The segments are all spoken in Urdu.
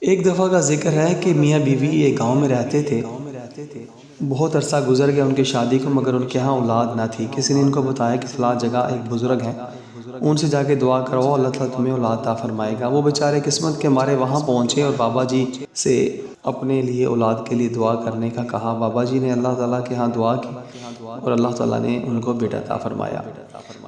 ایک دفعہ کا ذکر ہے کہ میاں بیوی ایک گاؤں میں رہتے تھے۔ بہت عرصہ گزر گیا ان کی شادی کو، مگر ان کے ہاں اولاد نہ تھی۔ کسی نے ان کو بتایا کہ فلاں جگہ ایک بزرگ ہیں، ان سے جا کے دعا کرو، اللہ تعالیٰ تمہیں اولاد عطا فرمائے گا۔ وہ بیچارے قسمت کے مارے وہاں پہنچے اور بابا جی سے اپنے لیے اولاد کے لیے دعا کرنے کا کہا۔ بابا جی نے اللہ تعالیٰ کے ہاں دعا کی اور اللہ تعالیٰ نے ان کو بیٹا عطا فرمایا،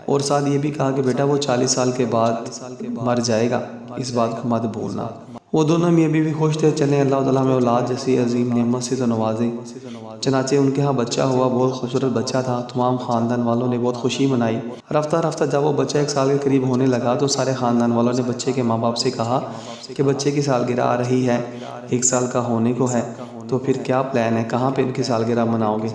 اور ساتھ یہ بھی کہا کہ بیٹا وہ 40 سال کے بعد مر جائے گا، اس بات کو مت بھولنا۔ وہ دونوں میاں بیوی خوش تھے، چلیں اللہ تعالیٰ ہمیں اولاد جیسی عظیم نعمت سے تو نوازے۔ چنانچہ ان کے ہاں بچہ ہوا، بہت خوبصورت بچہ تھا۔ تمام خاندان والوں نے بہت خوشی منائی۔ رفتہ رفتہ جب وہ بچہ 1 سال کے قریب ہونے لگا تو سارے خاندان والوں نے بچے کے ماں باپ سے کہا کہ بچے کی سالگرہ آ رہی ہے، 1 سال کا ہونے کو ہے، تو پھر کیا پلان ہے، کہاں پہ ان کی سالگرہ مناؤ گے؟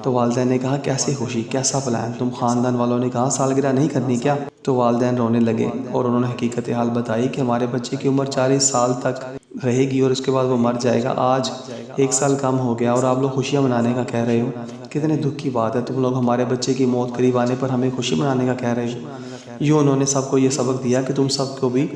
تو والدین نے کہا کیسی خوشی، کیسا پلان؟ تم خاندان والوں نے کہا سالگرہ نہیں کرنی کیا؟ تو والدین رونے لگے اور انہوں نے حقیقت حال بتائی کہ ہمارے بچے کی عمر 40 سال تک رہے گی اور اس کے بعد وہ مر جائے گا۔ آج 1 سال کم ہو گیا اور آپ لوگ خوشیاں منانے کا کہہ رہے ہو، کتنے دکھ کی بات ہے، تم لوگ ہمارے بچے کی موت قریب آنے پر ہمیں خوشی منانے کا کہہ رہے ہو۔ یوں انہوں نے سب کو یہ سبق دیا کہ تم سب کو بھی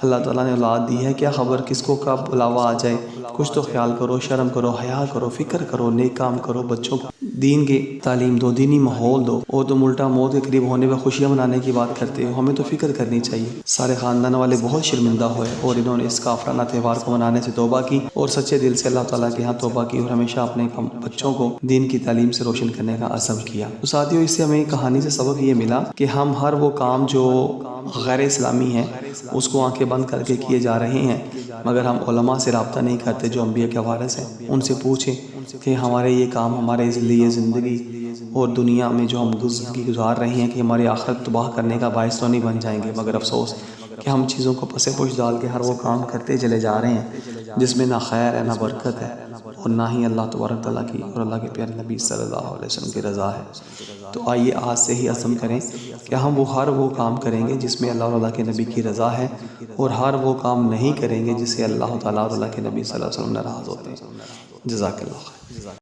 اللہ تعالیٰ نے اولاد دی ہے، کیا خبر کس کو کب بلاوا آ جائے، کچھ تو خیال کرو، شرم کرو، حیا کرو، فکر کرو، نیک کام کرو، بچوں کو دین کی تعلیم دو، دینی ماحول دو، اور تم الٹا موت کے قریب ہونے پر خوشیاں منانے کی بات کرتے ہو۔ ہمیں تو فکر کرنی چاہیے۔ سارے خاندان والے بہت شرمندہ ہوئے اور انہوں نے اس کافرانہ تہوار کو منانے سے توبہ کی اور سچے دل سے اللہ تعالیٰ کے ہاں توبہ کی اور ہمیشہ اپنے بچوں کو دین کی تعلیم سے روشن کرنے کا عزم کیا۔ تو ساتھیوں، اس سے ہمیں کہانی سے سبق یہ ملا کہ ہم ہر وہ کام جو غیر اسلامی ہے اس کو آنکھیں بند کر کے کیے جا رہے ہیں، مگر ہم علماء سے رابطہ نہیں کرتے جو انبیاء کے وارث ہیں۔ ان سے پوچھیں کہ ہمارے یہ کام ہمارے لیے زندگی اور دنیا میں جو ہم زندگی گزار رہے ہیں کہ ہماری آخرت تباہ کرنے کا باعث تو نہیں بن جائیں گے؟ مگر افسوس کہ ہم چیزوں کو پس پوش ڈال کے ہر وہ کام کرتے چلے جا رہے ہیں جس میں نہ خیر ہے، نہ برکت ہے، اور نہ ہی اللہ تبارک تعالیٰ کی اور اللہ کے پیارے نبی صلی اللہ علیہ وسلم کی رضا ہے۔ تو آئیے آج سے ہی عزم کریں کہ ہم ہر وہ کام کریں گے جس میں اللہ اور اللہ کے نبی کی رضا ہے، اور ہر وہ کام نہیں کریں گے جس سے اللہ تعالیٰ اور اللہ کے نبی صلی اللہ علیہ وسلم ناراض ہوتے ہیں۔ جزاک اللہ خیر۔